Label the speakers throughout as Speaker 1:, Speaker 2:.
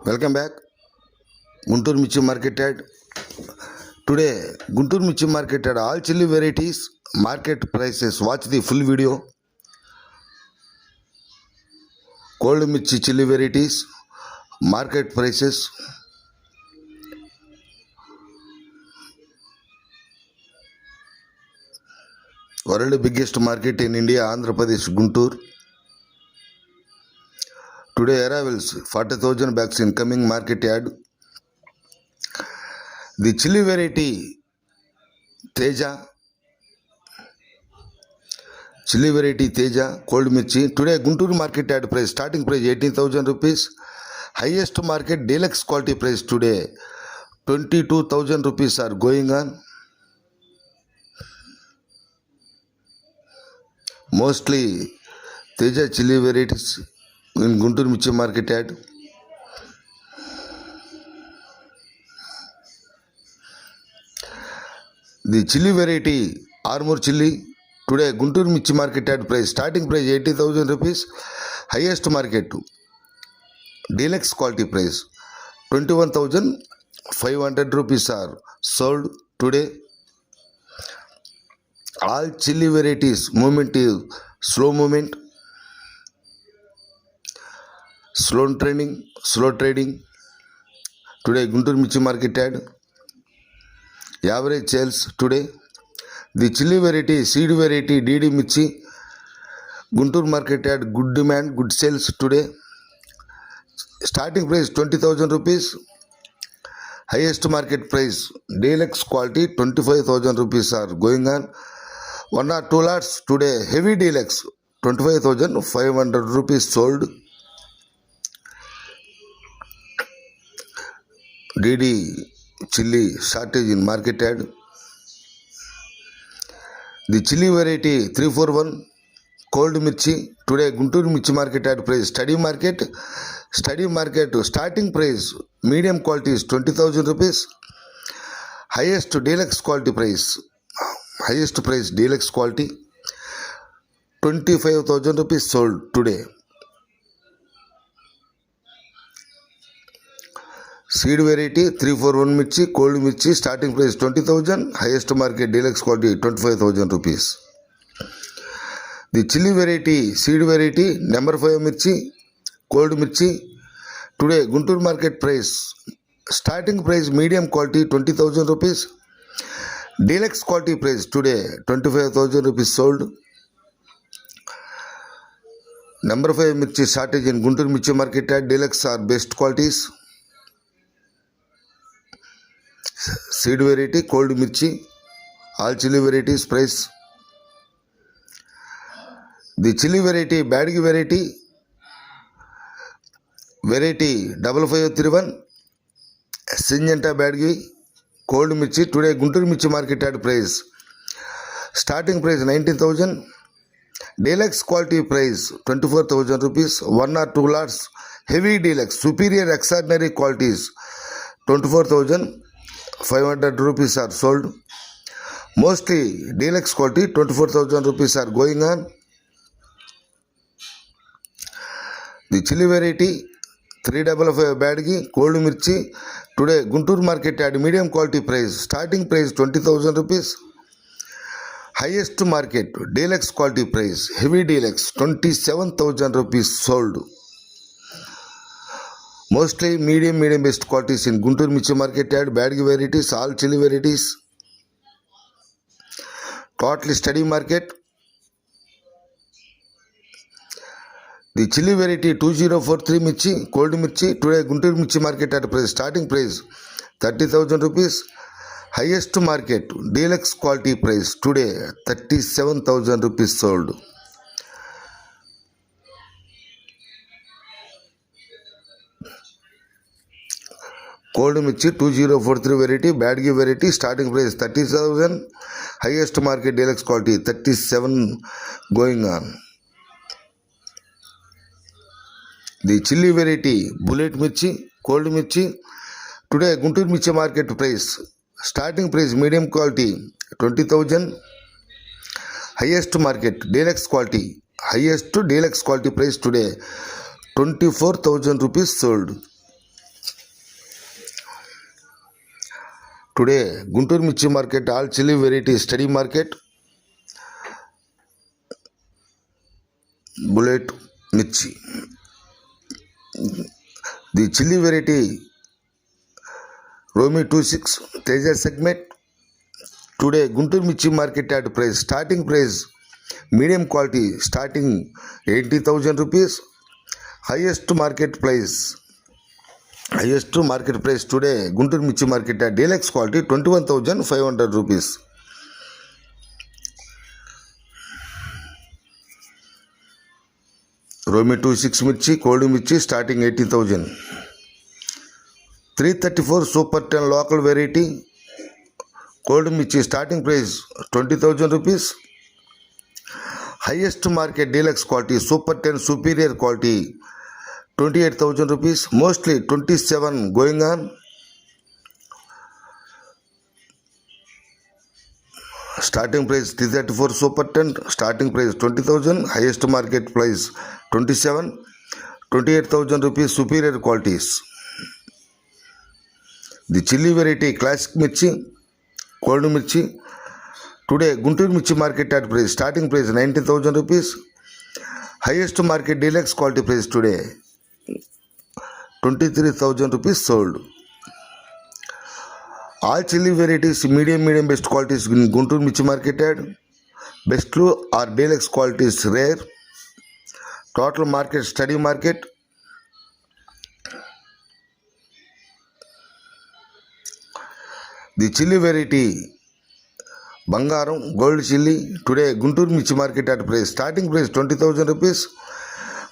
Speaker 1: Welcome back. Guntur Michi Market Ad. Today, Guntur Michi Market Ad all chili varieties, market prices. Watch the full video. Cold Michi chili varieties, market prices. World biggest market in India, Andhra Pradesh, Guntur. Today arrivals 40,000 bags in coming market yard. The chili variety Teja, chili variety Teja, cold mirchi. Today Guntur market yard price, starting price 18,000 rupees. Highest market deluxe quality price today 22,000 rupees are going on. Mostly Teja chili varieties in Guntur Michi market yard. The chili variety Armour chili today Guntur Michi market yard price, starting price 80,000 rupees. Highest market deluxe quality price 21,500 rupees are sold today. All chili varieties movement is slow movement, slow trading today Guntur Michi market yard. Average sales today. The chili variety seed variety DD Michi Guntur market yard, good demand, good sales today. Starting price 20,000 rupees. Highest market price deluxe quality 25,000 rupees are going on. One or two lots today heavy deluxe 25,500 rupees sold. DD chili shortage in market yard. The chili variety 341 cold mirchi today Guntur Michi market yard price, study market starting price medium quality is 20,000 rupees. Highest deluxe price deluxe quality 25,000 rupees sold today. Seed variety 341 mirchi cold mirchi, starting price 20,000, highest market deluxe quality 25,000 rupees. The chili variety seed variety number 5 mirchi cold mirchi today Guntur market price, starting price medium quality 20,000 rupees. Deluxe quality price today 25,000 rupees sold. Number 5 mirchi shortage in Guntur Michi market yard. Deluxe are best qualities. Seed variety cold mirchi, all chili varieties price. The chili variety Badgi variety 5531 Syngenta Badgi cold mirchi today Guntur Michi market yard price, starting price 19,000. Deluxe quality price 24,000 rupees. One or two lots heavy deluxe superior extraordinary qualities 24,500 rupees are sold. Mostly deluxe quality 24,000 rupees are going on. The chili variety 355 Badgi cold mirchi today Guntur market yard medium quality price, starting price 20,000 rupees. Highest market deluxe quality price heavy deluxe 27,000 rupees sold. Mostly medium best qualities in Guntur Michi market yard. Badgi varieties, all chili varieties. Totally steady market. The chili variety 2043 mirchi cold mirchi today Guntur Michi market yard price, starting price 30,000 rupees. Highest market deluxe quality price today 37,000 rupees sold. Cold mirchi 2043 variety Badgi variety, starting price 30,000. Highest market deluxe quality 37 going on. The chili variety bullet mirchi cold mirchi today Guntur Michi market price, starting price medium quality 20,000. Highest market deluxe quality price today 24,000 rupees sold. Today, Guntur Michi market, all chili variety steady market. Bullet Michi. The chili variety Romi 26 Teja segment. Today, Guntur Michi market at price, starting price, medium quality, starting 80,000 rupees. Highest market price today, Guntur Michi market at deluxe quality, 21,500 rupees. Romi 26 Michi, cold Michi, starting 80,000. 334 Super 10 local variety, cold Michi, starting price 20,000 rupees. Highest market deluxe quality, Super 10 superior quality, 28,000 rupees. Mostly 27 going on. Starting price 334 Super 10, starting price 20,000. Highest market price 27, 28,000 rupees superior qualities. The chili variety classic Mirchi, cold Mirchi. Today, Guntur Michi market at price, starting price 90,000 rupees. Highest market deluxe quality price today, 23,000 rupees sold. All chili varieties, medium best qualities in Guntur Michi market at best low or deluxe qualities rare. Total market steady market. The chili variety Bangaram gold chili. Today, Guntur Michi market at price, starting price 20,000 rupees.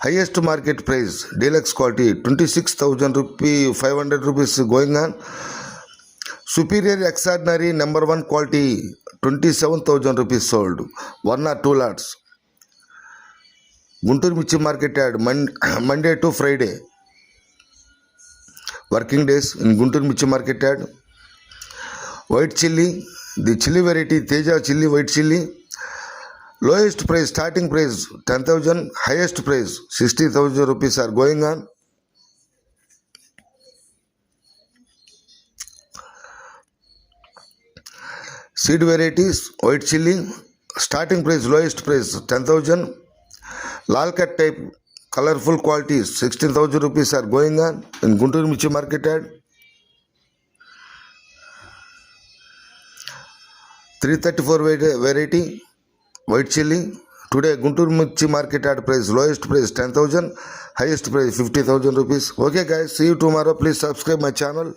Speaker 1: Highest market price deluxe quality 26,500 rupees going on. Superior extraordinary number 1 quality 27,000 rupees sold. 1 or 2 lots. Guntur Michi market at Monday to Friday. Working days in Guntur Michi market at. White chili, the chili variety Teja chili white chili. Lowest price starting price 10,000, highest price 60,000 rupees are going on. Seed varieties white chili, starting price lowest price 10,000. Lal cut type colorful qualities 16,000 rupees are going on in Guntur Michi market at. 334 variety white chili. Today, Guntur Michi market at price, lowest price 10,000, highest price 50,000 rupees. Okay guys, see you tomorrow. Please subscribe my channel.